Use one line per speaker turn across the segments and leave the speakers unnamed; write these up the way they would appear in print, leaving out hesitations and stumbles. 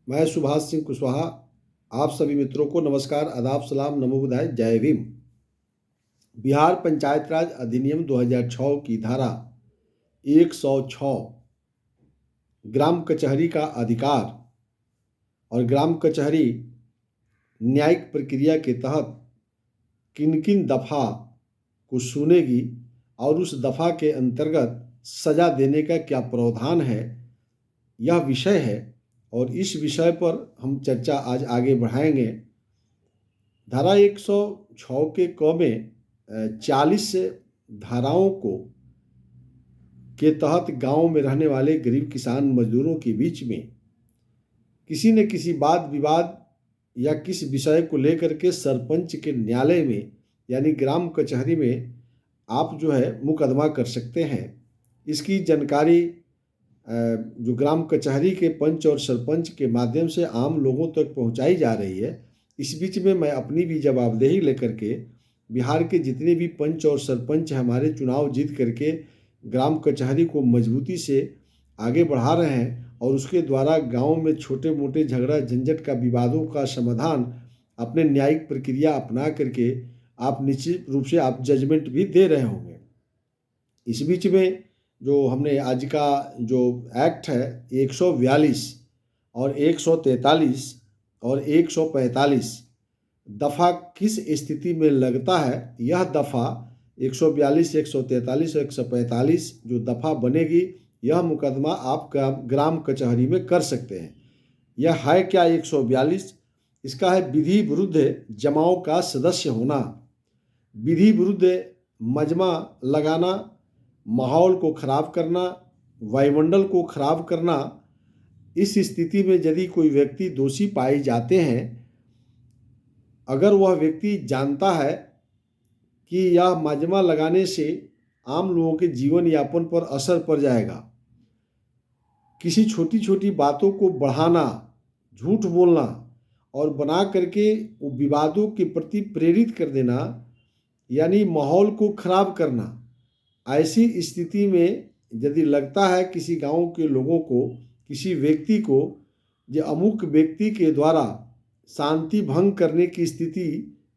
मैं सुभाष सिंह कुशवाहा आप सभी मित्रों को नमस्कार, आदाब, सलाम, नमो बुधाय, जय भीम। बिहार पंचायत राज अधिनियम 2006 की धारा 106 ग्राम कचहरी का अधिकार और ग्राम कचहरी न्यायिक प्रक्रिया के तहत किन किन दफ़ा को सुनेगी और उस दफ़ा के अंतर्गत सजा देने का क्या प्रावधान है, यह विषय है और इस विषय पर हम चर्चा आज आगे बढ़ाएंगे। धारा 106 के क में 40 धाराओं को के तहत गांव में रहने वाले गरीब किसान मजदूरों के बीच में किसी न किसी वाद विवाद या किस विषय को लेकर के सरपंच के न्यायालय में यानी ग्राम कचहरी में आप जो है मुकदमा कर सकते हैं। इसकी जानकारी जो ग्राम कचहरी के पंच और सरपंच के माध्यम से आम लोगों तक पहुंचाई जा रही है। इस बीच में मैं अपनी भी जवाबदेही लेकर के बिहार के जितने भी पंच और सरपंच हमारे चुनाव जीत करके ग्राम कचहरी को मजबूती से आगे बढ़ा रहे हैं और उसके द्वारा गांव में छोटे मोटे झगड़ा झंझट का विवादों का समाधान अपने न्यायिक प्रक्रिया अपना करके आप निश्चित रूप से आप जजमेंट भी दे रहे होंगे। इस बीच में जो हमने आज का जो एक्ट है 142 और 143 और 145 दफ़ा किस स्थिति में लगता है, यह दफ़ा 142, 143 और 145 जो दफ़ा बनेगी, यह मुकदमा आप ग्राम कचहरी में कर सकते हैं। यह है क्या 142? इसका है विधि विरुद्ध जमाओं का सदस्य होना, विधि विरुद्ध मजमा लगाना, माहौल को खराब करना, वायुमंडल को खराब करना। इस स्थिति में यदि कोई व्यक्ति दोषी पाए जाते हैं, अगर वह व्यक्ति जानता है कि यह मजमा लगाने से आम लोगों के जीवन यापन पर असर पड़ जाएगा, किसी छोटी छोटी बातों को बढ़ाना, झूठ बोलना और बना करके वो विवादों के प्रति प्रेरित कर देना, यानी माहौल को खराब करना, ऐसी स्थिति में यदि लगता है किसी गांव के लोगों को, किसी व्यक्ति को, जो अमुक व्यक्ति के द्वारा शांति भंग करने की स्थिति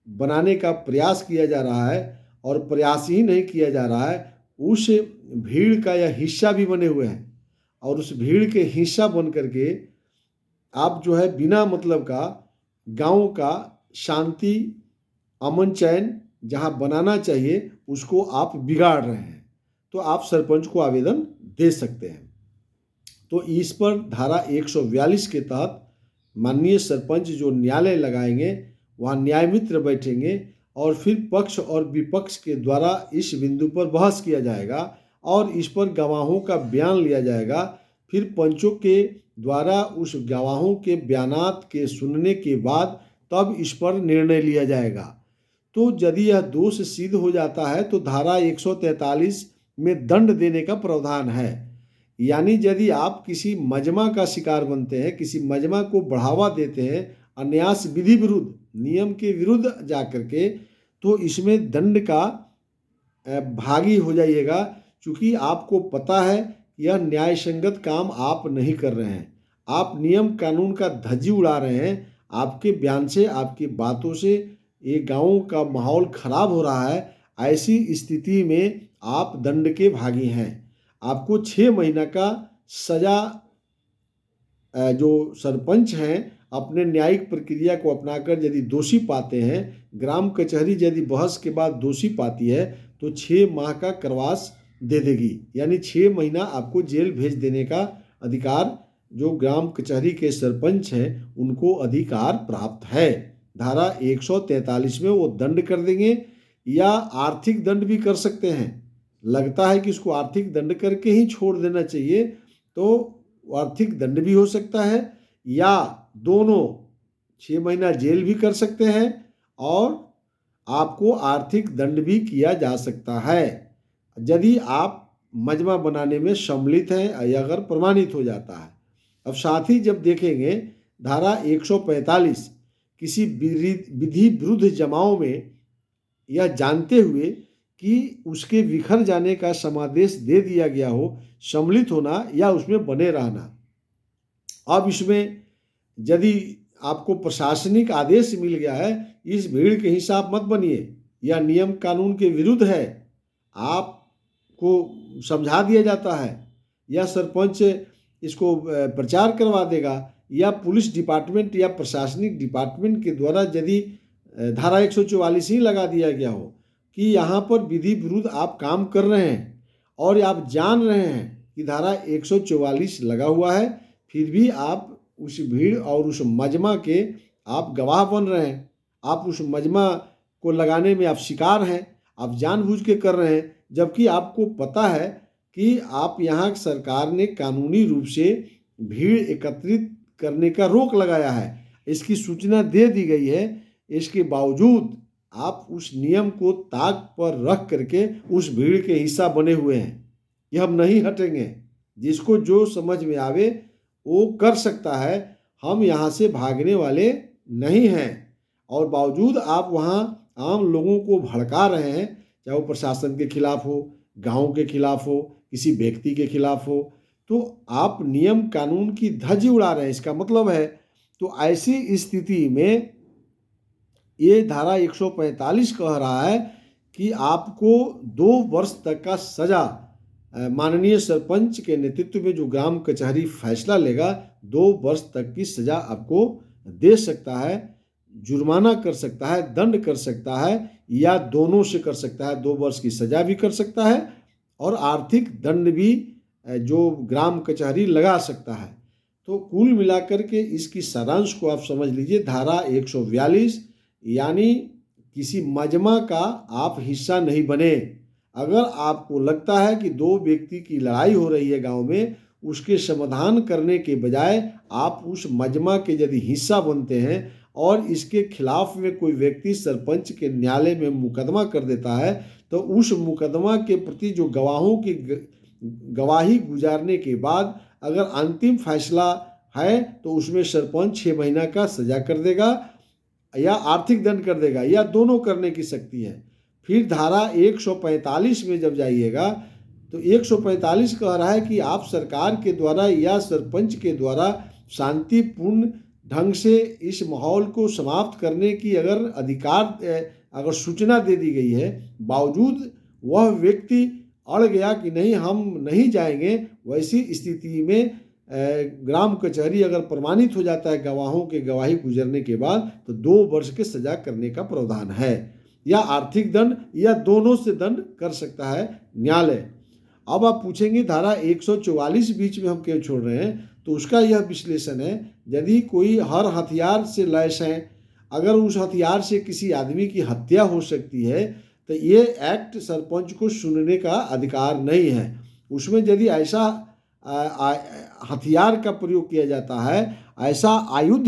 बनाने का प्रयास किया जा रहा है और प्रयास ही नहीं किया जा रहा है, उस भीड़ का यह हिस्सा भी बने हुए हैं और उस भीड़ के हिस्सा बन करके आप जो है बिना मतलब का गांव का शांति अमन चैन जहां बनाना चाहिए उसको आप बिगाड़ रहे हैं, तो आप सरपंच को आवेदन दे सकते हैं। तो इस पर धारा 142 के तहत माननीय सरपंच जो न्यायालय लगाएंगे, वहाँ न्याय मित्र बैठेंगे और फिर पक्ष और विपक्ष के द्वारा इस बिंदु पर बहस किया जाएगा और इस पर गवाहों का बयान लिया जाएगा। फिर पंचों के द्वारा उस गवाहों के बयानात के सुनने के बाद तब इस पर निर्णय लिया जाएगा। तो यदि यह दोष सिद्ध हो जाता है तो धारा 143 में दंड देने का प्रावधान है। यानी यदि आप किसी मजमा का शिकार बनते हैं, किसी मजमा को बढ़ावा देते हैं अन्यास विधि विरुद्ध, नियम के विरुद्ध जाकर के, तो इसमें दंड का भागी हो जाइएगा, क्योंकि आपको पता है यह न्याय संगत काम आप नहीं कर रहे हैं, आप नियम कानून का धज्जी उड़ा रहे हैं। आपके बयान से, आपकी बातों से ये गाँव का माहौल खराब हो रहा है। ऐसी स्थिति में आप दंड के भागी हैं। आपको 6 महीना का सजा जो सरपंच हैं अपने न्यायिक प्रक्रिया को अपनाकर यदि दोषी पाते हैं, ग्राम कचहरी यदि बहस के बाद दोषी पाती है तो 6 माह का करवास दे देगी, यानी 6 महीना आपको जेल भेज देने का अधिकार जो ग्राम कचहरी के सरपंच हैं उनको अधिकार प्राप्त है। धारा 143 में वो दंड कर देंगे या आर्थिक दंड भी कर सकते हैं। लगता है कि इसको आर्थिक दंड करके ही छोड़ देना चाहिए, तो आर्थिक दंड भी हो सकता है या दोनों 6 महीना जेल भी कर सकते हैं और आपको आर्थिक दंड भी किया जा सकता है यदि आप मजमा बनाने में सम्मिलित हैं या अगर प्रमाणित हो जाता है। अब साथ ही जब देखेंगे धारा 145 किसी विधि विरुद्ध जमाओं में यह जानते हुए कि उसके बिखर जाने का समादेश दे दिया गया हो, सम्मिलित होना या उसमें बने रहना। अब इसमें यदि आपको प्रशासनिक आदेश मिल गया है इस भीड़ के हिस्सा आप मत बनिए, या नियम कानून के विरुद्ध है, आपको समझा दिया जाता है, या सरपंच इसको प्रचार करवा देगा, या पुलिस डिपार्टमेंट या प्रशासनिक डिपार्टमेंट के द्वारा यदि धारा 144 ही लगा दिया गया हो कि यहाँ पर विधि विरुद्ध आप काम कर रहे हैं और आप जान रहे हैं कि धारा 144 लगा हुआ है, फिर भी आप उस भीड़ और उस मजमा के आप गवाह बन रहे हैं, आप उस मजमा को लगाने में आप शिकार हैं, आप जानबूझ के कर रहे हैं, जबकि आपको पता है कि आप यहाँ सरकार ने कानूनी रूप से भीड़ एकत्रित करने का रोक लगाया है, इसकी सूचना दे दी गई है। इसके बावजूद आप उस नियम को ताक पर रख करके उस भीड़ के हिस्सा बने हुए हैं। ये हम नहीं हटेंगे, जिसको जो समझ में आवे वो कर सकता है, हम यहाँ से भागने वाले नहीं हैं। और बावजूद आप वहाँ आम लोगों को भड़का रहे हैं, चाहे वो प्रशासन के खिलाफ हो, गांव के खिलाफ हो, किसी व्यक्ति के खिलाफ हो, तो आप नियम कानून की धज्जी उड़ा रहे हैं, इसका मतलब है। तो ऐसी स्थिति में ये धारा 145 कह रहा है कि आपको 2 वर्ष तक का सजा, माननीय सरपंच के नेतृत्व में जो ग्राम कचहरी फैसला लेगा 2 वर्ष तक की सजा आपको दे सकता है, जुर्माना कर सकता है, दंड कर सकता है, या दोनों से कर सकता है। 2 वर्ष की सजा भी कर सकता है और आर्थिक दंड भी जो ग्राम कचहरी लगा सकता है। तो कुल मिलाकर के इसकी सारांश को आप समझ लीजिए, धारा 142 यानी किसी मजमा का आप हिस्सा नहीं बने। अगर आपको लगता है कि 2 व्यक्ति की लड़ाई हो रही है गांव में, उसके समाधान करने के बजाय आप उस मजमा के यदि हिस्सा बनते हैं और इसके खिलाफ में कोई व्यक्ति सरपंच के न्यायालय में मुकदमा कर देता है, तो उस मुकदमा के प्रति जो गवाहों की गवाही गुजारने के बाद अगर अंतिम फैसला है तो उसमें सरपंच 6 महीना का सजा कर देगा या आर्थिक दंड कर देगा, या दोनों करने की शक्ति है। फिर धारा 145 में जब जाइएगा तो 145 कह रहा है कि आप सरकार के द्वारा या सरपंच के द्वारा शांतिपूर्ण ढंग से इस माहौल को समाप्त करने की अगर सूचना दे दी गई है, बावजूद वह व्यक्ति अड़ गया कि नहीं हम नहीं जाएंगे, वैसी स्थिति में ग्राम कचहरी अगर प्रमाणित हो जाता है गवाहों के गवाही गुजरने के बाद, तो 2 वर्ष के सजा करने का प्रावधान है, या आर्थिक दंड, या दोनों से दंड कर सकता है न्यायालय। अब आप पूछेंगे धारा 144 बीच में हम क्यों छोड़ रहे हैं, तो उसका यह विश्लेषण है, यदि कोई हर हथियार से लैस है, अगर उस हथियार से किसी आदमी की हत्या हो सकती है, तो ये एक्ट सरपंच को सुनने का अधिकार नहीं है। उसमें यदि ऐसा हथियार का प्रयोग किया जाता है, ऐसा आयुध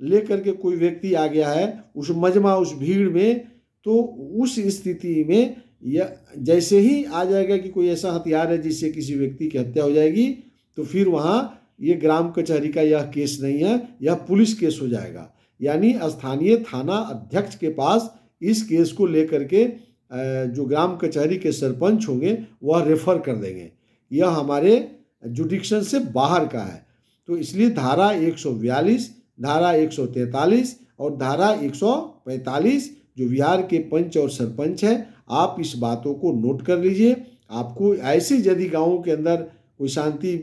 लेकर के कोई व्यक्ति आ गया है उस मजमा उस भीड़ में, तो उस स्थिति में यह जैसे ही आ जाएगा कि कोई ऐसा हथियार है जिससे किसी व्यक्ति की हत्या हो जाएगी, तो फिर वहाँ ये ग्राम कचहरी का यह केस नहीं है, यह पुलिस केस हो जाएगा। यानी स्थानीय थाना अध्यक्ष के पास इस केस को लेकर के जो ग्राम कचहरी के सरपंच होंगे वह रेफर कर देंगे, यह हमारे जुडिक्शन से बाहर का है। तो इसलिए धारा 142, धारा 143 और धारा 145 जो बिहार के पंच और सरपंच हैं, आप इस बातों को नोट कर लीजिए। आपको ऐसे यदि गाँवों के अंदर कोई शांति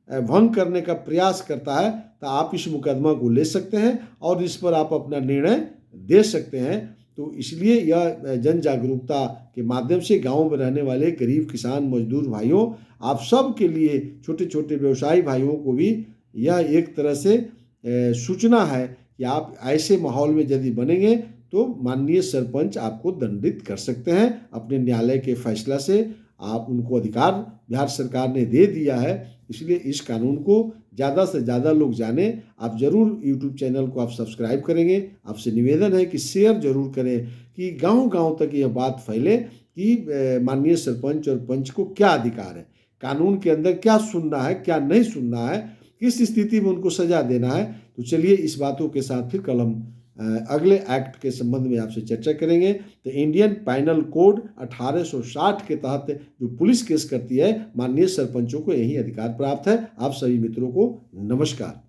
भंग करने का प्रयास करता है तो आप इस मुकदमा को ले सकते हैं और इस पर आप अपना निर्णय दे सकते हैं। तो इसलिए यह जन जागरूकता के माध्यम से गाँव में रहने वाले गरीब किसान मजदूर भाइयों, आप सब के लिए, छोटे छोटे व्यवसायी भाइयों को भी यह एक तरह से सूचना है कि आप ऐसे माहौल में यदि बनेंगे तो माननीय सरपंच आपको दंडित कर सकते हैं। अपने न्यायालय के फैसला से आप उनको अधिकार बिहार सरकार ने दे दिया है, इसलिए इस कानून को ज़्यादा से ज़्यादा लोग जाने। आप ज़रूर यूट्यूब चैनल को आप सब्सक्राइब करेंगे। आपसे निवेदन है कि शेयर जरूर करें कि गांव-गांव तक यह बात फैले कि माननीय सरपंच और पंच को क्या अधिकार है, कानून के अंदर क्या सुनना है, क्या नहीं सुनना है, किस स्थिति में उनको सजा देना है। तो चलिए इस बातों के साथ फिर कल हम अगले एक्ट के संबंध में आपसे चर्चा करेंगे। तो इंडियन पैनल कोड 1860 के तहत जो पुलिस केस करती है, माननीय सरपंचों को यही अधिकार प्राप्त है। आप सभी मित्रों को नमस्कार।